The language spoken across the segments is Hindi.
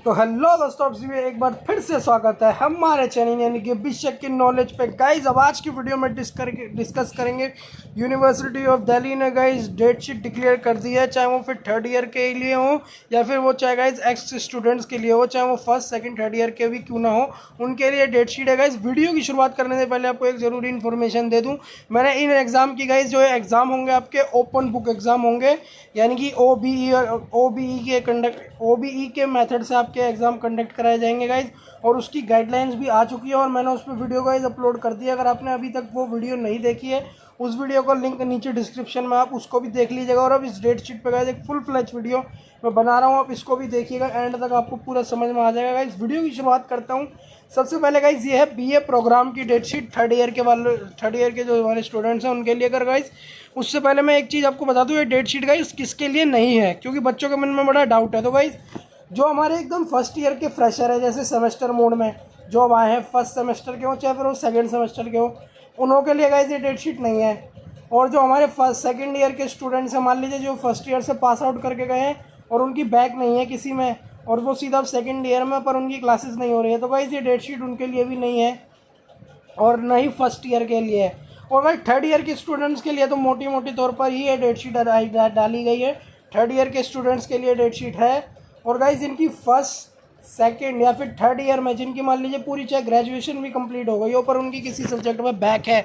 तो हेलो दोस्तों, आप सभी एक बार फिर से स्वागत है हमारे चैनल यानी कि बिशक की नॉलेज पे। गाइज अब आज की वीडियो में डिस्कस करेंगे यूनिवर्सिटी ऑफ दिल्ली ने गाइज डेट शीट डिक्लेयर कर दी है, चाहे वो फिर थर्ड ईयर के लिए हो या फिर वो चाहे गाइज एक्स स्टूडेंट्स के लिए हो, चाहे वो फर्स्ट सेकंड थर्ड ईयर के भी क्यों ना हो, उनके लिए डेट शीट है। गाइज वीडियो की शुरुआत करने से पहले आपको एक ज़रूरी इन्फॉर्मेशन दे दूँ, मैंने इन एग्ज़ाम की गाइज जो है एग्ज़ाम होंगे आपके ओपन बुक एग्ज़ाम होंगे, यानी कि ओबीई के मेथड से आपके एग्ज़ाम कंडक्ट कराए जाएंगे गाइज। और उसकी गाइडलाइंस भी आ चुकी है और मैंने उस पर वीडियो गाइज अपलोड कर दिया। अगर आपने अभी तक वो वीडियो नहीं देखी है, उस वीडियो का लिंक नीचे डिस्क्रिप्शन में, आप उसको भी देख लीजिएगा। और अब इस डेट शीट पे गाइज एक फुल फ्लैश वीडियो मैं बना रहा हूँ, आप इसको भी देखिएगा, एंड तक आपको पूरा समझ में आ जाएगा गाइज। वीडियो की शुरुआत करता हूँ। सबसे पहले गाइज ये है बीए प्रोग्राम की डेट शीट थर्ड ईयर के जो हमारे स्टूडेंट्स हैं उनके लिए। अगर गाइज उससे पहले मैं एक चीज़ आपको बता दूँ, ये डेट शीट गाइज किसके लिए नहीं है, क्योंकि बच्चों के मन में बड़ा डाउट है। तो गाइज जो हमारे एकदम फर्स्ट ईयर के फ्रेशर है, जैसे सेमेस्टर मोड में जो अब आए हैं, फर्स्ट सेमेस्टर के हो चाहे फिर वो सेकेंड सेमेस्टर के हो, उन्हों के लिए गाइज ये डेट शीट नहीं है। और जो हमारे फर्स्ट सेकेंड ईयर के स्टूडेंट्स हैं, मान लीजिए जो फर्स्ट ईयर से पास आउट करके गए हैं और उनकी बैक नहीं है किसी में, और वो सीधा सेकेंड ईयर में पर उनकी क्लासेस नहीं हो रही है, तो गाइज ये डेट शीट उनके लिए भी नहीं है और न ही फर्स्ट ईयर के लिए। और भाई थर्ड ईयर के स्टूडेंट्स के लिए तो मोटी मोटी तौर पर ही ये डेट शीट डाली गई है। थर्ड ईयर के स्टूडेंट्स के लिए डेट शीट है। और गाइज जिनकी फर्स्ट सेकंड या फिर थर्ड ईयर में, जिनकी मान लीजिए पूरी चाहे ग्रेजुएशन भी कंप्लीट हो गई हो पर उनकी किसी सब्जेक्ट में बैक है,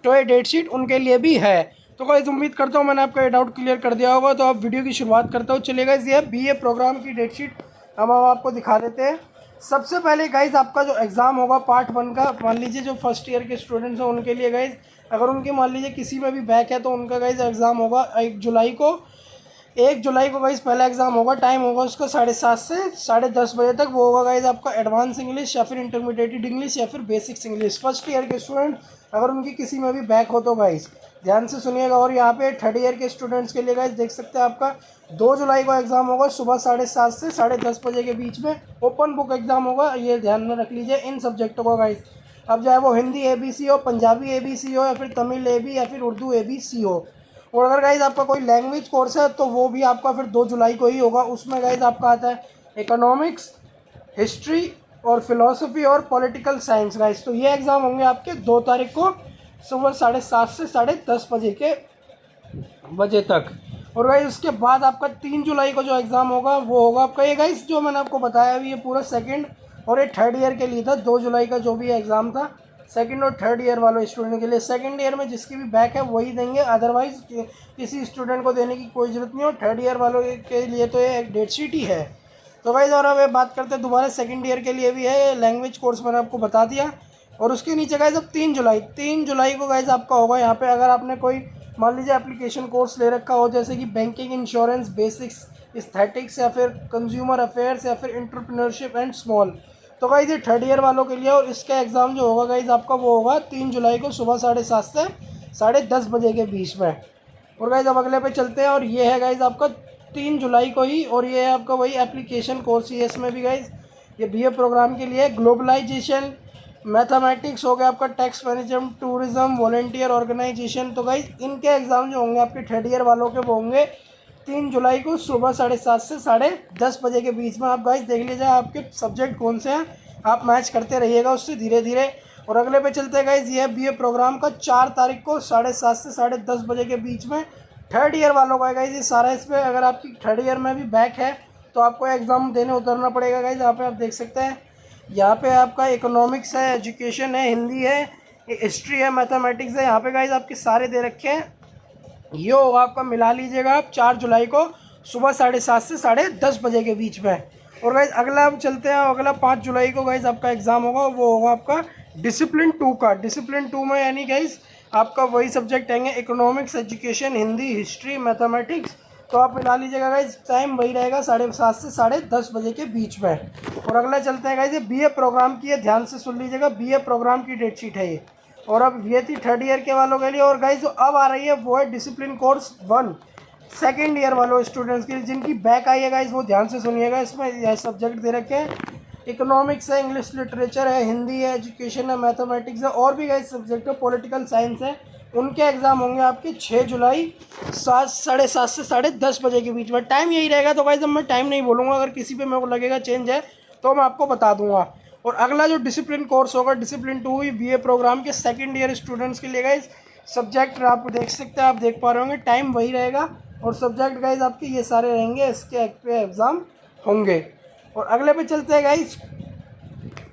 तो ये डेट शीट उनके लिए भी है। तो गाइज उम्मीद करता हूँ मैंने आपका ये डाउट क्लियर कर दिया होगा। तो आप वीडियो की शुरुआत करता हूँ। चलिए गाइज ये बीए प्रोग्राम की डेट शीट हम आपको दिखा देते हैं। सबसे पहले गाइज आपका जो एग्ज़ाम होगा पार्ट 1 का, मान लीजिए जो फर्स्ट ईयर के स्टूडेंट्स हैं उनके लिए गाइज, अगर उनकी मान लीजिए किसी में भी बैक है तो उनका गाइज एग्ज़ाम होगा 1 जुलाई को गाइज पहला एग्ज़ाम होगा। टाइम होगा उसका 7:30 से 10:30 बजे तक। वो होगा गाइज आपका एडवांस इंग्लिश या फिर इंटरमीडिएट इंग्लिश या फिर बेसिक्स इंग्लिश। फर्स्ट ईयर के स्टूडेंट अगर उनकी किसी में भी बैक हो तो गाइज ध्यान से सुनिएगा। और यहाँ पे थर्ड ईयर के स्टूडेंट्स के लिए गाइज देख सकते हैं आपका 2 जुलाई को एग्ज़ाम होगा, सुबह 7:30 से 10:30 बजे के बीच में ओपन बुक एग्ज़ाम होगा। ये ध्यान में रख लीजिए इन सब्जेक्टों को गाइज। अब चाहे वो हिंदी ABC हो, पंजाबी ABC हो या फिर तमिल AB या फिर उर्दू ABC हो। और अगर गाइज आपका कोई लैंग्वेज कोर्स है तो वो भी आपका फिर 2 जुलाई को ही होगा। उसमें गाइज आपका आता है इकोनॉमिक्स, हिस्ट्री और फिलॉसफी और पॉलिटिकल साइंस गाइज। तो ये एग्ज़ाम होंगे आपके 2 तारीख को सुबह 7:30 से 10:30 बजे तक। और गाइज उसके बाद आपका 3 जुलाई को जो एग्ज़ाम होगा वो होगा आपका, ये गाइज जो मैंने आपको बताया अभी, ये पूरा सेकंड और ये थर्ड ईयर के लिए था। 2 जुलाई का जो भी एग्ज़ाम था सेकंड और थर्ड ईयर वालों स्टूडेंट के लिए, सेकंड ईयर में जिसकी भी बैक है वही देंगे, अदरवाइज किसी स्टूडेंट को देने की कोई ज़रूरत नहीं हो। थर्ड ईयर वालों के लिए तो ये डेट शीट ही है। तो गाइज और अब बात करते हैं दोबारा सेकंड ईयर के लिए भी है, लैंग्वेज कोर्स मैंने आपको बता दिया। और उसके नीचे गाइज अब 3 जुलाई को गाइज आपका होगा यहाँ पे, अगर आपने कोई मान लीजिए एप्लीकेशन कोर्स ले रखा हो, जैसे कि बैंकिंग, इंश्योरेंस, बेसिक्स, एस्थेटिक्स या फिर कंज्यूमर अफेयर्स या फिर एंटरप्रेन्योरशिप एंड स्मॉल, तो गाइज ये थर्ड ईयर वालों के लिए। और इसका एग्ज़ाम जो होगा गाइज आपका वो होगा 3 जुलाई को सुबह 7:30 से 10:30 बजे के बीच में। और गाइज अब अगले पे चलते हैं, और ये है गाइज आपका 3 जुलाई को ही, और ये है आपका वही एप्लीकेशन कोर्स ही है। इसमें भी गाइज ये बीए प्रोग्राम के लिए ग्लोबलाइजेशन, मैथमेटिक्स हो गया आपका, tax management, tourism, volunteer organisation. तो गाइज इनके एग्ज़ाम जो होंगे आपके थर्ड ईयर वालों के वो होंगे 3 जुलाई को सुबह 7:30 से 10:30 बजे के बीच में। आप गाइज देख लीजिए आपके सब्जेक्ट कौन से हैं, आप मैच करते रहिएगा उससे धीरे धीरे। और अगले पे चलते हैं गाइज, ये बीए प्रोग्राम का 4 तारीख को 7:30 से 10:30 बजे के बीच में थर्ड ईयर वालों का है गाइज ये सारा। इस पर अगर आपकी थर्ड ईयर में भी बैक है तो आपको एग्ज़ाम देने उतरना पड़ेगा गाइज। यहाँ पे आप देख सकते हैं, यहाँ पे आपका इकोनॉमिक्स है, एजुकेशन है, हिंदी है, हिस्ट्री है, मैथमेटिक्स है। यहाँ पे गाइज आपके सारे दे रखे हैं। ये होगा आपका, मिला लीजिएगा आप 4 जुलाई को सुबह 7:30 से 10:30 बजे के बीच में। और गाइज अगला आप चलते हैं, अगला 5 जुलाई को गाइज आपका एग्ज़ाम होगा, वो होगा आपका डिसिप्लिन 2 का। डिसिप्लिन 2 में यानी गाइज आपका वही सब्जेक्ट आएंगे, economics, education, Hindi, history, mathematics. तो आप मिला लीजिएगा गाइज, टाइम वही रहेगा 7:30 से 10:30 बजे के बीच में। और अगला चलते हैं गाइज, ये बीए प्रोग्राम की है, ध्यान से सुन लीजिएगा, बीए प्रोग्राम की डेट शीट है ये। और अब ये थी थर्ड ईयर के वालों के लिए। और गाइज जो अब आ रही है वो है डिसिप्लिन कोर्स 1 सेकेंड ईयर वालों स्टूडेंट्स के लिए, जिनकी बैक आई है गाइज वो ध्यान से सुनिएगा। इसमें यह सब्जेक्ट दे रखे हैं, इकोनॉमिक्स है, इंग्लिश लिटरेचर है, हिंदी है, एजुकेशन है, मैथमेटिक्स है, और भी गाइज सब्जेक्ट है, पॉलिटिकल साइंस है। उनके एग्ज़ाम होंगे आपके 6 जुलाई 7:30 से 10:30 बजे के बीच में। टाइम यही रहेगा। तो गाइस अब मैं टाइम नहीं बोलूँगा, अगर किसी पे मेरे को लगेगा चेंज है तो मैं आपको बता दूंगा। और अगला जो डिसिप्लिन कोर्स होगा, डिसिप्लिन 2 ही बीए प्रोग्राम के सेकेंड ईयर स्टूडेंट्स के लिए गाइज सब्जेक्ट आप देख सकते हैं, आप देख पा रहे होंगे, टाइम वही रहेगा और सब्जेक्ट गाइज आपके ये सारे रहेंगे, इसके पे एग्ज़ाम होंगे। और अगले पे चलते हैं गाइज।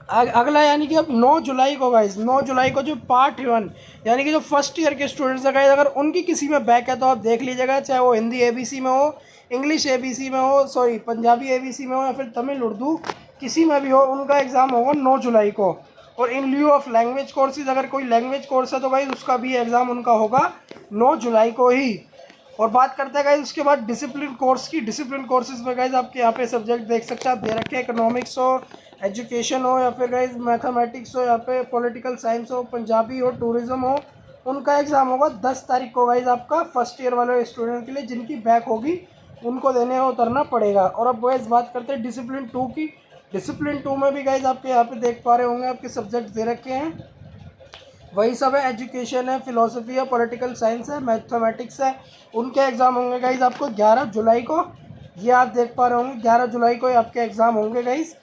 अगला यानी कि अब 9 जुलाई को गाइज, 9 जुलाई को जो पार्ट 1 यानी कि जो फर्स्ट ईयर के स्टूडेंट्स हैं गाइज, अगर उनकी किसी में बैक है तो आप देख लीजिएगा, चाहे वो हिंदी एबीसी में हो, इंग्लिश एबीसी में हो, सॉरी पंजाबी एबीसी में हो या फिर तमिल उर्दू किसी में भी हो, उनका एग्ज़ाम होगा 9 जुलाई को। और इन ल्यू ऑफ लैंग्वेज कोर्सेज, अगर कोई लैंग्वेज कोर्स है तो गाइज उसका भी एग्ज़ाम उनका होगा 9 जुलाई को ही। और बात करते हैं गाइज उसके बाद डिसिप्लिन कोर्स की। डिसिप्लिन कोर्सेज में गाइज आपके यहाँ पे सब्जेक्ट देख सकते हैं, आप दे रखे हैं, इकोनॉमिक्स हो, एजुकेशन हो या फिर गाइज मैथमेटिक्स हो, यहाँ पे पॉलिटिकल साइंस हो, पंजाबी हो, टूरिज्म हो, उनका एग्ज़ाम होगा 10 तारीख को गाइज आपका फर्स्ट ईयर वाले स्टूडेंट के लिए। जिनकी बैक होगी उनको देने उतरना पड़ेगा। और अब गाइज बात करते हैं डिसिप्लिन 2 की। डिसिप्लिन 2 में भी गाइज आपके यहाँ पे देख पा रहे होंगे, आपके सब्जेक्ट दे रखे हैं, वही सब है, एजुकेशन है, फिलोसफी है, पॉलिटिकल साइंस है, मैथमेटिक्स है। उनके एग्ज़ाम होंगे गाइज आपको 11 जुलाई को, ये आप देख पा रहे होंगे 11 जुलाई को आपके एग्ज़ाम होंगे guys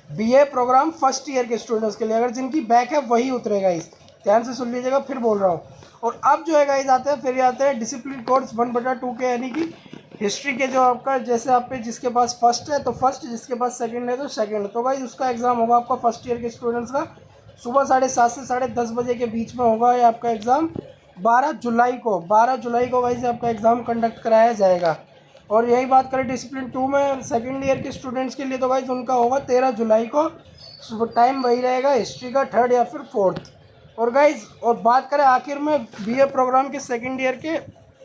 BA program first year के स्टूडेंट्स के लिए। अगर जिनकी बैक है वही उतरे गाइज, ध्यान से सुन लीजिएगा, फिर बोल रहा हूँ। और अब जो है गाइज आते हैं, फिर आते हैं डिसिप्लिन कोर्स 1/2 के, यानी कि हिस्ट्री के, जो आपका जैसे आप पे जिसके पास फर्स्ट है तो फर्स्ट, जिसके पास सेकंड है तो सेकंड। तो गाइज उसका एग्ज़ाम होगा आपका फर्स्ट ईयर के स्टूडेंट्स का सुबह 7:30 से 10:30 बजे के बीच में होगा। ये आपका एग्ज़ाम 12 जुलाई को, 12 जुलाई को गाइज आपका एग्ज़ाम कंडक्ट कराया जाएगा। और यही बात करें डिसिप्लिन 2 में सेकंड ईयर के स्टूडेंट्स के लिए तो गाइज उनका होगा 13 जुलाई को, टाइम वही रहेगा, हिस्ट्री का 3rd या फिर 4th। और गाइज और बात करें आखिर में बीए प्रोग्राम के सेकंड ईयर के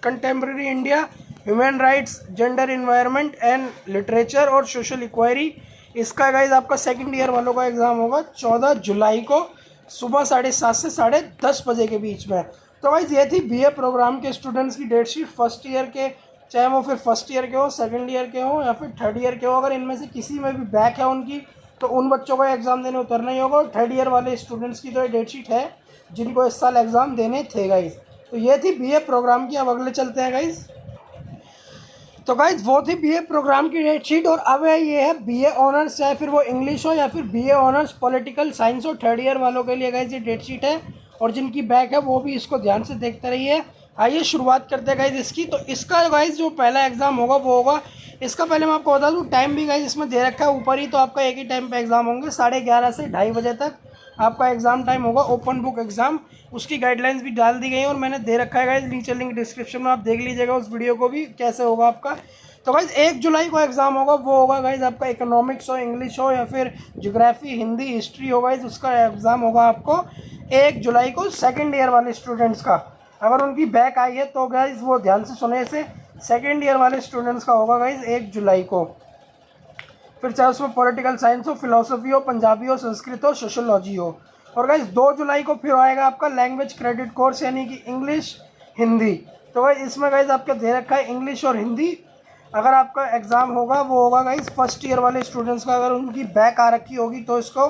contemporary India, human rights, gender, environment and literature और सोशल इक्वायरी, इसका गाइज आपका सेकंड ईयर वालों का एग्ज़ाम होगा 14 जुलाई को सुबह 7:30 से 10:30 बजे के बीच में। तो गाइज ये थी बीए प्रोग्राम के स्टूडेंट्स की डेट शीट फर्स्ट ईयर के, चाहे वो फिर फर्स्ट ईयर के हो, सेकंड ईयर के हो या फिर थर्ड ईयर के हो। अगर इनमें से किसी में भी बैक है उनकी तो उन बच्चों को एग्ज़ाम देने उतरना ही होगा। और थर्ड ईयर वाले स्टूडेंट्स की तो ये डेट शीट है जिनको इस साल एग्ज़ाम देने थे गाइज। तो ये थी बीए प्रोग्राम की। अब अगले चलते हैं गाइज। तो गाइज वो थी बीए प्रोग्राम की डेट शीट। और अब ये है बीए ऑनर्स, चाहे फिर वो इंग्लिश हो या फिर बीए ऑनर्स पॉलिटिकल साइंस हो, थर्ड ईयर वालों के लिए गाइज ये डेट शीट है। और जिनकी बैक है वो भी इसको ध्यान से देखते रहिए। आइए शुरुआत करते हैं गाइज इसकी। तो इसका गाइज जो पहला एग्ज़ाम होगा वो होगा, इसका पहले मैं आपको बता दूं टाइम भी गाइज इसमें दे रखा है ऊपर ही। तो आपका एक ही टाइम पे एग्ज़ाम होंगे, 11:30 से 2:30 बजे तक आपका एग्ज़ाम टाइम होगा, ओपन बुक एग्ज़ाम। उसकी गाइडलाइंस भी डाल दी गई हैं और मैंने दे रखा है गाइज, नीचे लिंक डिस्क्रिप्शन में, आप देख लीजिएगा उस वीडियो को भी कैसे होगा आपका। तो गाइज 1 जुलाई को एग्ज़ाम होगा, वो होगा गाइज आपका इकोनॉमिक्स हो, इंग्लिश हो या फिर ज्योग्राफी, हिंदी, हिस्ट्री हो गाइज, उसका एग्ज़ाम होगा आपको 1 जुलाई को सेकेंड ईयर वाले स्टूडेंट्स का। अगर उनकी बैक आई है तो गाइज वो ध्यान से सुने से, सेकेंड ईयर वाले स्टूडेंट्स का होगा गाइज 1 जुलाई को। फिर चाहे उसमें पॉलिटिकल साइंस हो, फिलोसफी हो, पंजाबी हो, संस्कृत हो, सोशोलॉजी हो। और गाइज 2 जुलाई को फिर आएगा आपका लैंग्वेज क्रेडिट कोर्स, यानी कि इंग्लिश, हिंदी। तो गाइज इसमें गाइज आपका दे रखा है इंग्लिश और हिंदी। अगर आपका एग्ज़ाम होगा वो होगा गाइज फर्स्ट ईयर वाले स्टूडेंट्स का। अगर उनकी बैक आ रखी होगी तो इसको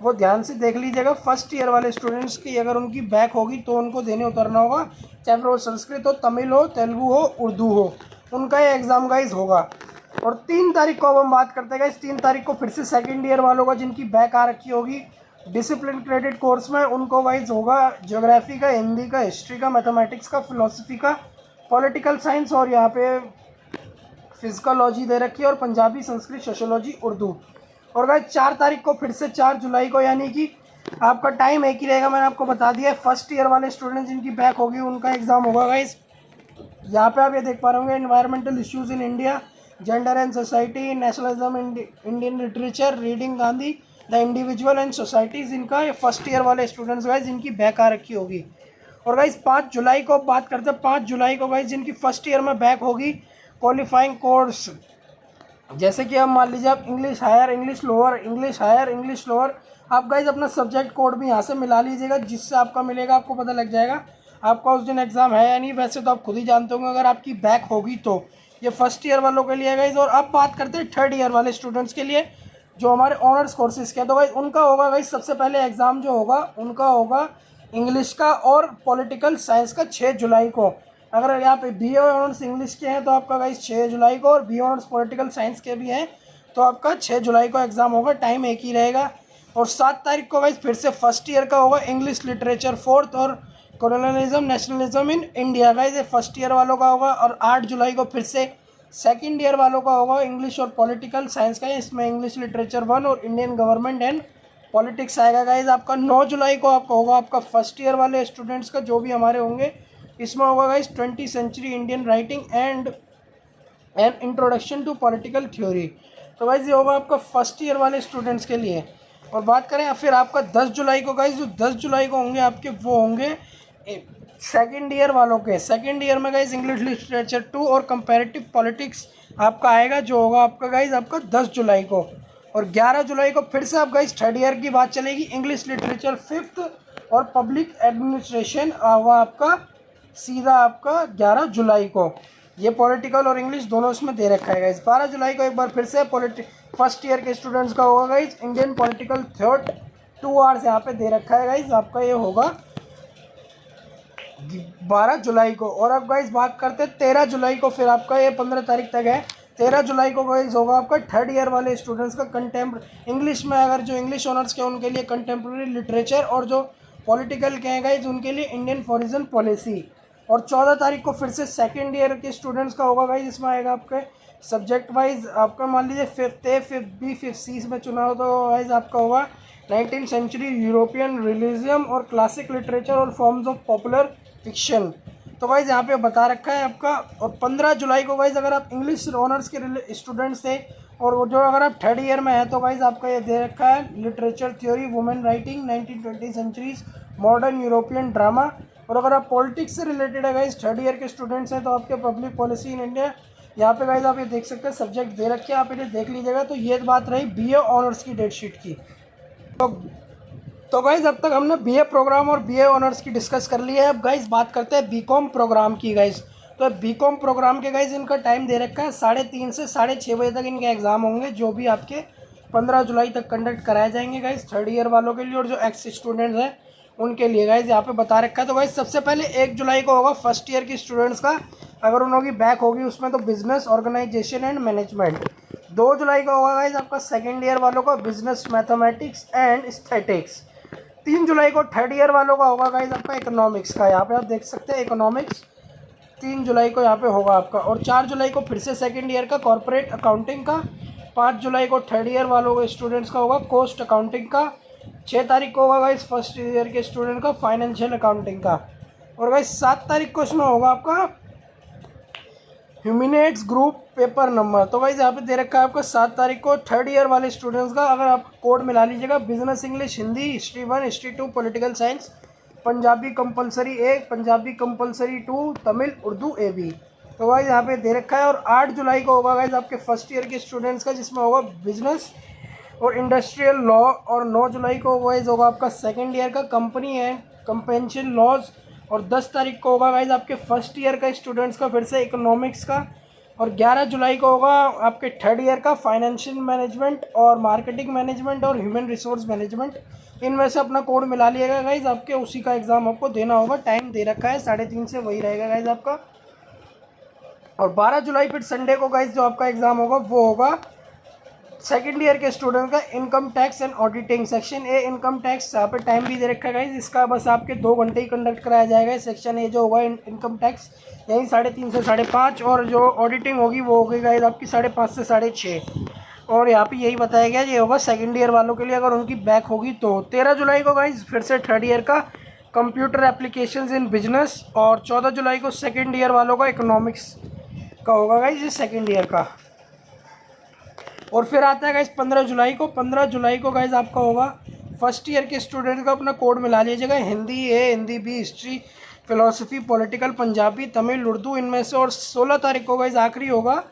वो ध्यान से देख लीजिएगा। फर्स्ट ईयर वाले स्टूडेंट्स की अगर उनकी बैक होगी तो उनको देने उतरना होगा, चाहे फिर वो संस्कृत हो, तमिल हो, तेलुगु हो, उर्दू हो, उनका ये एग्ज़ाम गाइज होगा। और 3 तारीख को अब हम बात करते हैं गाइज, 3 तारीख को फिर से सेकेंड ईयर वालों का जिनकी बैक आ रखी होगी डिसिप्लिन क्रेडिट कोर्स में, उनको गाइज होगा ज्योग्राफी का, हिंदी का, हिस्ट्री का, मैथमेटिक्स का, फिलोसफी का, पॉलिटिकल साइंस और यहाँ पे फिजिकोलॉजी दे रखी है, और पंजाबी, संस्कृत, सोशोलॉजी, उर्दू। और गाइज 4 तारीख को फिर से 4 जुलाई को, यानी कि आपका टाइम एक ही रहेगा, मैंने आपको बता दिया है। फर्स्ट ईयर वाले स्टूडेंट जिनकी बैक होगी उनका एग्ज़ाम होगा गाइज, यहाँ पे आप ये देख पा रहे होंगे, environmental issues in India, gender and society, nationalism, Indian literature, reading Gandhi, the individual and societies. इनका ये फर्स्ट ईयर वाले स्टूडेंट्स गाइज जिनकी बैक आ रखी होगी। और गाइज 5 जुलाई को बात करते हैं, 5 जुलाई को गाइज जिनकी फर्स्ट ईयर में बैक होगी क्वालिफाइंग कोर्स, जैसे कि अब मान लीजिए आप English higher, English lower, English higher, English lower, आप गाइज अपना सब्जेक्ट कोड भी यहाँ से मिला लीजिएगा, जिससे आपका मिलेगा, आपको पता लग जाएगा आपका उस दिन एग्ज़ाम है या नहीं। वैसे तो आप खुद ही जानते होंगे अगर आपकी बैक होगी तो। ये फर्स्ट ईयर वालों के लिए गाइज। और अब बात करते हैं थर्ड ईयर वाले स्टूडेंट्स के लिए जो हमारे ऑनर्स कोर्सेज़ के, तो गाइज उनका होगा गाइज सबसे पहले एग्ज़ाम जो होगा उनका होगा इंग्लिश का और पॉलिटिकल साइंस का 6 जुलाई को। अगर यहाँ पे बी ए ऑनर्स इंग्लिश के हैं तो आपका गाइज 6 जुलाई को, और B A honours political science के भी हैं तो आपका 6 जुलाई को एग्ज़ाम होगा, टाइम एक ही रहेगा। और 7 तारीख को गाइस फिर से फर्स्ट ईयर का होगा इंग्लिश लिटरेचर फोर्थ और colonialism nationalism in India guys, ये फर्स्ट ईयर वालों का होगा। और 8 जुलाई को फिर से सेकंड ईयर वालों का होगा इंग्लिश और पॉलिटिकल साइंस का, इसमें इंग्लिश लिटरेचर 1 और इंडियन गवर्नमेंट एंड पॉलिटिक्स आएगा गाइस। आपका 9 जुलाई को आपका होगा आपका फर्स्ट ईयर वाले स्टूडेंट्स का, जो भी हमारे होंगे, इसमें होगा guys 20th century Indian writing and introduction to political theory. तो गाइस ये होगा आपका फर्स्ट ईयर वाले स्टूडेंट्स के लिए। और बात करें फिर आपका 10 जुलाई को गाइस, जो 10 जुलाई को होंगे आपके वो होंगे सेकेंड ईयर वालों के। सेकेंड ईयर में गाइस इंग्लिश लिटरेचर 2 और कंपैरेटिव पॉलिटिक्स आपका आएगा, जो होगा आपका गाइस आपका 10 जुलाई को। और 11 जुलाई को फिर से आप गाइस थर्ड ईयर की बात चलेगी, इंग्लिश लिटरेचर 5th और पब्लिक एडमिनिस्ट्रेशन होगा आपका सीधा आपका 11 जुलाई को। ये पॉलिटिकल और इंग्लिश दोनों इसमें दे रखा है गाइस। 12 जुलाई को एक बार फिर से फर्स्ट ईयर के स्टूडेंट्स का होगा गाइस इंडियन पॉलिटिकल थ्योट 2 आवर्स यहाँ पे दे रखा है गाइस, आपका ये होगा 12 जुलाई को। और अब गाइस बात करते हैं 13 जुलाई को, फिर आपका ये 15 तारीख तक है। 13 जुलाई को गाइस होगा आपका थर्ड ईयर वाले स्टूडेंट्स का कंटेम्प्रेरी इंग्लिश में, अगर जो इंग्लिश ऑनर्स के उनके लिए कंटेम्प्रेरी लिटरेचर, और जो पॉलिटिकल के हैं गाइस उनके लिए इंडियन फॉरेन पॉलिसी। और 14 तारीख को फिर से सेकेंड ईयर के स्टूडेंट्स का होगा गाइस, इसमें आएगा आपके सब्जेक्ट वाइज, आपका मान लीजिए 5th A 5th B 5th C में चुना हो तो गाइस आपका होगा 19th सेंचुरी यूरोपियन रिलीजियम और क्लासिक लिटरेचर और फॉर्म्स ऑफ पॉपुलर फिक्शन। तो गाइस यहाँ पे बता रखा है आपका। और 15 जुलाई को गाइस अगर आप इंग्लिश ऑनर्स के स्टूडेंट्स थे और वो जो अगर आप थर्ड ईयर में है तो गाइस आपका ये दे रखा है literature theory women writing 19th-20th centuries modern European drama. और अगर आप पॉलिटिक्स से रिलेटेड है गाइस थर्ड ईयर के स्टूडेंट्स हैं तो आपके पब्लिक पॉलिसी इन इंडिया, यहाँ पे गाइस आप ये देख सकते हैं सब्जेक्ट दे रखे हैं, आप इन्हें देख लीजिएगा। तो ये बात रही बीए ऑनर्स की डेट शीट की। तो गाइज अब तक हमने बीए प्रोग्राम और बीए ऑनर्स की डिस्कस कर लिया है। अब गाइज बात करते हैं बीकॉम प्रोग्राम की गाइज। तो बीकॉम प्रोग्राम के गाइज इनका टाइम दे रखा है 3:30 से 6:30 बजे तक इनके एग्जाम होंगे, जो भी आपके 15 जुलाई तक कंडक्ट कराए जाएंगे गाइज थर्ड ईयर वालों के लिए और जो एक्स स्टूडेंट्स हैं उनके लिए गाइज यहाँ पे बता रखा है। तो गाइज सबसे पहले 1 जुलाई को होगा फर्स्ट ईयर की स्टूडेंट्स का, अगर उनकी बैक होगी उसमें तो बिजनेस ऑर्गेनाइजेशन एंड मैनेजमेंट। 2 जुलाई को होगा गाइज आपका सेकेंड ईयर वालों का बिजनेस मैथमेटिक्स एंड एस्थेटिक्स। 3 जुलाई को थर्ड ईयर वालों का होगा गाइज आपका इकोनॉमिक्स का, यहाँ पे आप देख सकते हैं इकोनॉमिक्स 3 जुलाई को यहाँ पे होगा आपका। और 4 जुलाई को फिर से सेकेंड ईयर का कॉर्पोरेट अकाउंटिंग का। 5 जुलाई को थर्ड ईयर वालों को स्टूडेंट्स का होगा कोस्ट अकाउंटिंग का। 6 तारीख को होगा गाइज फर्स्ट ईयर के स्टूडेंट का फाइनेंशियल अकाउंटिंग का। और गाइज 7 तारीख को इसमें होगा आपका ह्यूमिनेट्स ग्रुप पेपर नंबर। तो गाइज यहाँ पे दे रखा है आपका 7 तारीख को थर्ड ईयर वाले स्टूडेंट्स का, अगर आप कोड मिला लीजिएगा business English Hindi history 1 history 2 political science Punjabi compulsory 1 Punjabi compulsory 2 Tamil Urdu AB। तो गाइज यहाँ पे दे रखा है। और 8 जुलाई को होगा गाइज आपके फर्स्ट ईयर के स्टूडेंट्स का, जिसमें होगा बिजनेस और इंडस्ट्रियल लॉ। और 9 जुलाई को गाइज होगा आपका सेकेंड ईयर का कंपनी एंड कंपेंशन लॉज। और 10 तारीख को होगा गाइज आपके फर्स्ट ईयर का स्टूडेंट्स का फिर से इकोनॉमिक्स का। और 11 जुलाई को होगा आपके थर्ड ईयर का फाइनेंशियल मैनेजमेंट और मार्केटिंग मैनेजमेंट और ह्यूमन रिसोर्स मैनेजमेंट। इनमें से अपना कोड मिला लिएगा गाइज, आपके उसी का एग्ज़ाम आपको देना होगा। टाइम दे रखा है 3:30 से, वही रहेगा गाइज आपका। और 12 जुलाई फिर संडे को गाइज जो आपका एग्ज़ाम होगा वो होगा सेकेंड ईयर के स्टूडेंट का income tax and auditing section A income tax. यहाँ पे टाइम भी दे रखा है गाइज, इसका बस आपके 2 घंटे ही कंडक्ट कराया जाएगा। सेक्शन ए जो होगा इनकम टैक्स यही 3:30 से 5:30, और जो ऑडिटिंग होगी वो होगी गाइज आपकी 5:30 से 6:30। और यहाँ पे यही बताया गया ये होगा सेकेंड ईयर वालों के लिए, अगर उनकी बैक होगी तो। 13 जुलाई को गाइज फिर से थर्ड ईयर का कंप्यूटर एप्लीकेशंस इन बिजनेस। और 14 जुलाई को सेकेंड ईयर वालों का इकोनॉमिक्स का होगा गाइज ये सेकेंड ईयर का। और फिर आता है गाइज 15 जुलाई को। 15 जुलाई को गाइज आपका होगा फर्स्ट ईयर के स्टूडेंट का, अपना कोड मिला लीजिएगा Hindi A Hindi B history philosophy political Punjabi Tamil Urdu इनमें से। और 16 तारीख को गाइज आखिरी होगा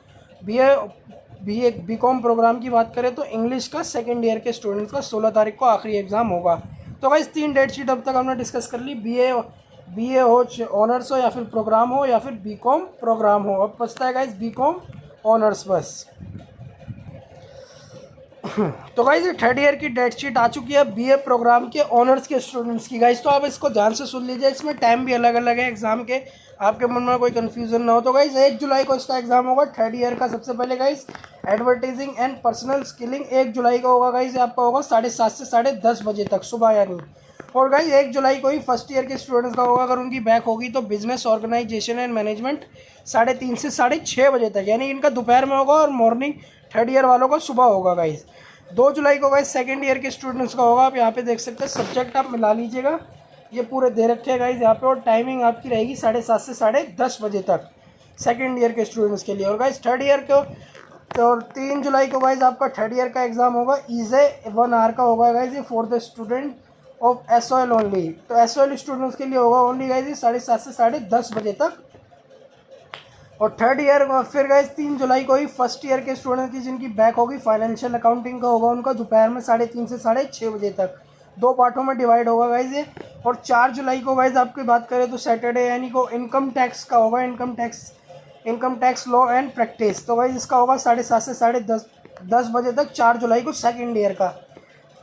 बीकॉम प्रोग्राम की बात करें तो इंग्लिश का सेकेंड ईयर के स्टूडेंट्स का 16 तारीख को आखिरी एग्ज़ाम होगा। तो गाइज 3 डेट शीट अब तक हमने डिस्कस कर ली, बीए हो ऑनर्स हो या फिर प्रोग्राम हो या फिर बीकॉम प्रोग्राम हो। अब बचता है गाइज बीकॉम ऑनर्स बस। तो गाइज ये थर्ड ईयर की डेट शीट आ चुकी है बीए प्रोग्राम के ऑनर्स के स्टूडेंट्स की गाइज। तो आप इसको ध्यान से सुन लीजिए, इसमें टाइम भी अलग अलग है एग्जाम के, आपके मन में कोई कन्फ्यूजन ना हो। तो गाइज 1 जुलाई को इसका एग्जाम होगा थर्ड ईयर का। सबसे पहले guys advertising and personal skilling 1 जुलाई का होगा गाइज, आपका होगा 7:30 से 10:30 बजे तक सुबह यानी। और गाइज 1 जुलाई को ही फर्स्ट ईयर के स्टूडेंट्स का होगा, अगर उनकी बैक होगी तो बिजनेस ऑर्गेनाइजेशन एंड मैनेजमेंट 3:30 से 6:30 बजे तक, यानी इनका दोपहर में होगा और मॉर्निंग थर्ड ईयर वालों का सुबह होगा गाइज। 2 जुलाई को गाइज सेकंड ईयर के स्टूडेंट्स का होगा। आप यहाँ पे देख सकते हैं, सब्जेक्ट आप मिला लीजिएगा, ये पूरे दे रखे हैं गाइज यहाँ पे, और टाइमिंग आपकी रहेगी 7:30 से 10:30 बजे तक सेकंड ईयर के स्टूडेंट्स के लिए। और गाइज थर्ड ईयर को तो 3 जुलाई को गाइज आपका थर्ड ईयर का एग्जाम होगा, ईजे 1 आवर का होगा गाइज, ये for the student of SOL only. तो SOL स्टूडेंट्स के लिए होगा ओनली गाइज 7:30 से 10:30 बजे तक। और थर्ड ईयर फिर गाइज 3 जुलाई को ही फर्स्ट ईयर के स्टूडेंट की जिनकी बैक होगी फाइनेंशियल अकाउंटिंग का होगा, उनका दोपहर में 3:30 से 6:30 बजे तक 2 पार्टों में डिवाइड होगा गाइज ये। और 4 जुलाई को गाइज आपकी बात करें तो सैटरडे यानी को इनकम टैक्स का होगा, income tax law and practice. तो गाइज इसका होगा 7:30 से 10:30 बजे तक 4 जुलाई को सेकेंड ईयर का।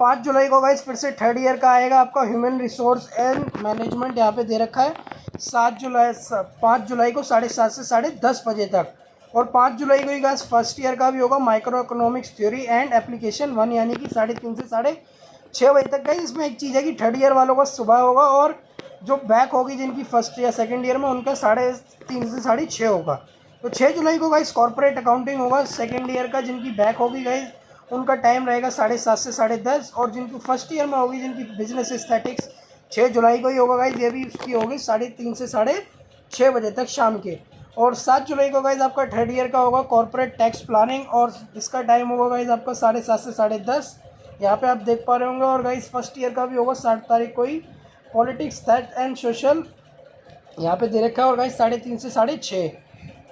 5 जुलाई को गाइज फिर से थर्ड ईयर का आएगा आपका ह्यूमन रिसोर्स एंड मैनेजमेंट, यहाँ पे दे रखा है 5 जुलाई को 7:30 से 10:30 बजे तक। और 5 जुलाई को ही गाइज फर्स्ट ईयर का भी होगा micro economics theory and application 1, यानी कि 3:30 से 6:30 बजे तक। गाइज इसमें एक चीज़ है कि थर्ड ईयर वालों का सुबह होगा, और जो बैक होगी जिनकी फर्स्ट या सेकेंड ईयर में उनका 3:30 से 6:30 होगा। तो 6 जुलाई को गाइज कॉर्पोरेट अकाउंटिंग होगा सेकेंड ईयर का, जिनकी बैक होगी गाइज उनका टाइम रहेगा 7:30 से 10:30, और जिनकी फर्स्ट ईयर में होगी जिनकी बिजनेस एस्थेटिक्स 6 जुलाई को ही होगा गाइज, ये भी उसकी होगी 3:30 से 6:30 बजे तक शाम के। और 7 जुलाई को गाइज आपका थर्ड ईयर का होगा कॉर्पोरेट टैक्स प्लानिंग, और इसका टाइम होगा गाइज आपका 7:30 से 10:30, यहाँ पे आप देख पा रहे होंगे। और गाइज फर्स्ट ईयर का भी होगा 7 तारीख को ही पॉलिटिक्स थेट एंड सोशल, यहाँ पे दे रखा है, और गाइज 3:30 से 6:30।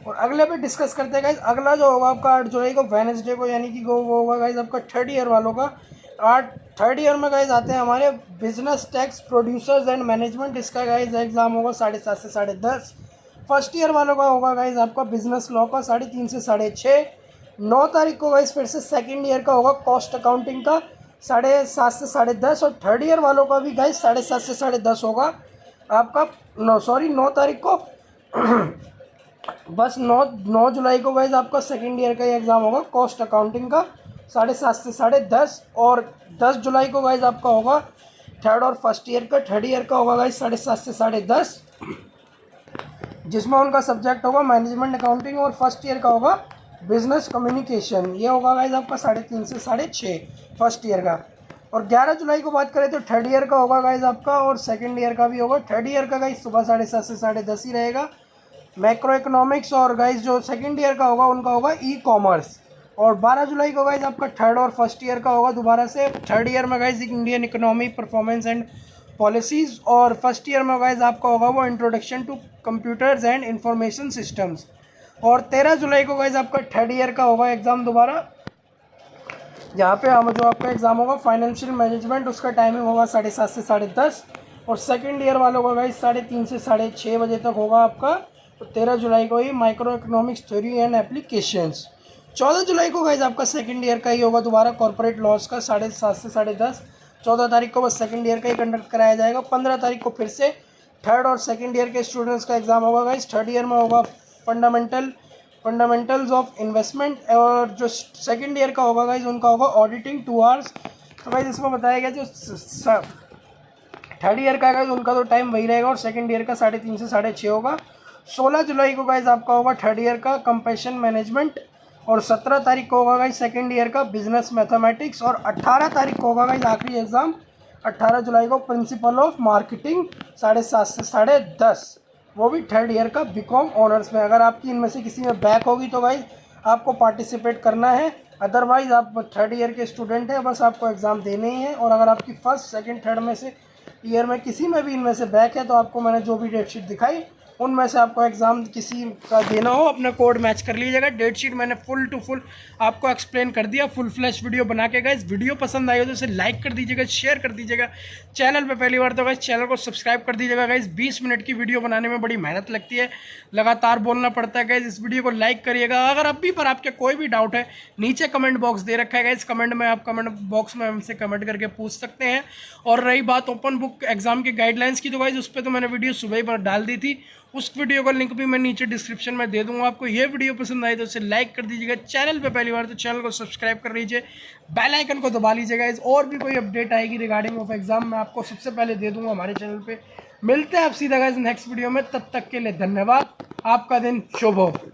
और अगले पे डिस्कस करते हैं गाइज। अगला जो होगा आपका 8 जुलाई को वेडनेसडे को, यानी कि वो होगा गाइज आपका थर्ड ईयर वालों का। थर्ड ईयर में गाइज आते हैं हमारे business tax producers and management, इसका गाइज एग्जाम होगा 7:30 से 10:30। फर्स्ट ईयर वालों का होगा गाइज आपका बिजनेस लॉ का 3:30 से 6:30। 9 तारीख को गाइज फिर से सेकेंड ईयर का होगा कॉस्ट अकाउंटिंग का 7:30 से 10:30। और थर्ड ईयर वालों का भी गाइज 7:30 से 10:30 होगा आपका। 9 तारीख को बस 9 जुलाई को गाइज आपका सेकेंड ईयर का ही एग्ज़ाम होगा कॉस्ट अकाउंटिंग का 7:30 से 10:30। और 10 जुलाई को गाइज आपका होगा थर्ड और फर्स्ट ईयर का। थर्ड ईयर का होगा गाइज 7:30 से 10:30, जिसमें उनका सब्जेक्ट होगा मैनेजमेंट अकाउंटिंग, और फर्स्ट ईयर का होगा बिजनेस कम्युनिकेशन, ये होगा गाइज आपका 3:30 से 6:30 फर्स्ट ईयर का। और 11 जुलाई को बात करें तो थर्ड ईयर का होगा गाइज आपका, और सेकेंड ईयर का भी होगा। थर्ड ईयर का गाइज सुबह 7:30 से 10:30 ही रहेगा मैक्रो इकोनॉमिक्स, और गाइज जो सेकंड ईयर का होगा उनका होगा ई कॉमर्स। और 12 जुलाई को गाइज आपका थर्ड और फर्स्ट ईयर का होगा दोबारा से। थर्ड ईयर में guys Indian economy performance and policies, और फर्स्ट ईयर में गाइज आपका होगा वो introduction to computers and information systems. और 13 जुलाई को गाइज आपका थर्ड ईयर का होगा एग्ज़ाम दोबारा, जहाँ पे हम जो आपका एग्ज़ाम होगा फाइनेंशियल मैनेजमेंट, उसका टाइमिंग होगा 7:30 से 10:30। और सेकेंड ईयर वालों का गाइज 3:30 से 6:30 बजे तक होगा आपका। तो 13 जुलाई को ही micro economics theory and applications. 14 जुलाई को गाइज आपका सेकंड ईयर का ही होगा दोबारा कॉर्पोरेट लॉस का 7:30 से 10:30। 14 तारीख को बस सेकंड ईयर का ही कंडक्ट कराया जाएगा। 15 तारीख को फिर से थर्ड और सेकंड ईयर के स्टूडेंट्स का एग्जाम होगा गाइज। थर्ड ईयर में होगा फंडामेंटल्स ऑफ इन्वेस्टमेंट, और जो सेकंड ईयर का होगा गाइज उनका होगा ऑडिटिंग 2 आवर्स। तो गाइज इसमें बताया गया जो थर्ड ईयर का गाइज उनका तो टाइम वही रहेगा, और सेकंड ईयर का 3:30 से 6:30 होगा। 16 जुलाई को गाइज आपका होगा थर्ड ईयर का कंपैशन मैनेजमेंट, और 17 तारीख को होगा गाइज सेकंड ईयर का बिजनेस मैथमेटिक्स, और 18 तारीख को होगा गाइज आखिरी एग्जाम 18 जुलाई को प्रिंसिपल ऑफ मार्केटिंग 7:30 से 10:30, वो भी थर्ड ईयर का बीकॉम ऑनर्स में। अगर आपकी इनमें से किसी में बैक होगी तो गाइज आपको पार्टिसिपेट करना है, अदरवाइज आप थर्ड ईयर के स्टूडेंट हैं, बस आपको एग्ज़ाम देने ही है। और अगर आपकी फर्स्ट सेकंड थर्ड में से ईयर में किसी में भी इनमें से बैक है तो आपको मैंने जो भी डेट शीट दिखाई उनमें से आपको एग्ज़ाम किसी का देना हो अपना कोड मैच कर लीजिएगा। डेट शीट मैंने फुल टू फुल आपको एक्सप्लेन कर दिया, फुल फ्लैश वीडियो बना के। गाइस वीडियो पसंद आई हो तो इसे लाइक कर दीजिएगा, शेयर कर दीजिएगा। चैनल पे पहली बार तो गाइस चैनल को सब्सक्राइब कर दीजिएगा। गाइस 20 मिनट की वीडियो बनाने में बड़ी मेहनत लगती है, लगातार बोलना पड़ता है। गाइस इस वीडियो को लाइक करिएगा। अगर अभी पर आपके कोई भी डाउट है, नीचे कमेंट बॉक्स दे रखा है गाइस, कमेंट में आप कमेंट बॉक्स में हमसे कमेंट करके पूछ सकते हैं। और रही बात ओपन बुक एग्जाम के गाइडलाइंस की, तो गाइस उस पर तो मैंने वीडियो सुबह ही पर डाल दी थी, उस वीडियो का लिंक भी मैं नीचे डिस्क्रिप्शन में दे दूंगा आपको। ये वीडियो पसंद आई तो इसे लाइक कर दीजिएगा। चैनल पे पहली बार तो चैनल को सब्सक्राइब कर लीजिए, बेल आइकन को दबा लीजिएगा। इस और भी कोई अपडेट आएगी रिगार्डिंग ऑफ एग्जाम मैं आपको सबसे पहले दे दूंगा हमारे चैनल पे। मिलते हैं आप सीधा गाइस नेक्स्ट वीडियो में, तब तक के लिए धन्यवाद। आपका दिन शुभ हो।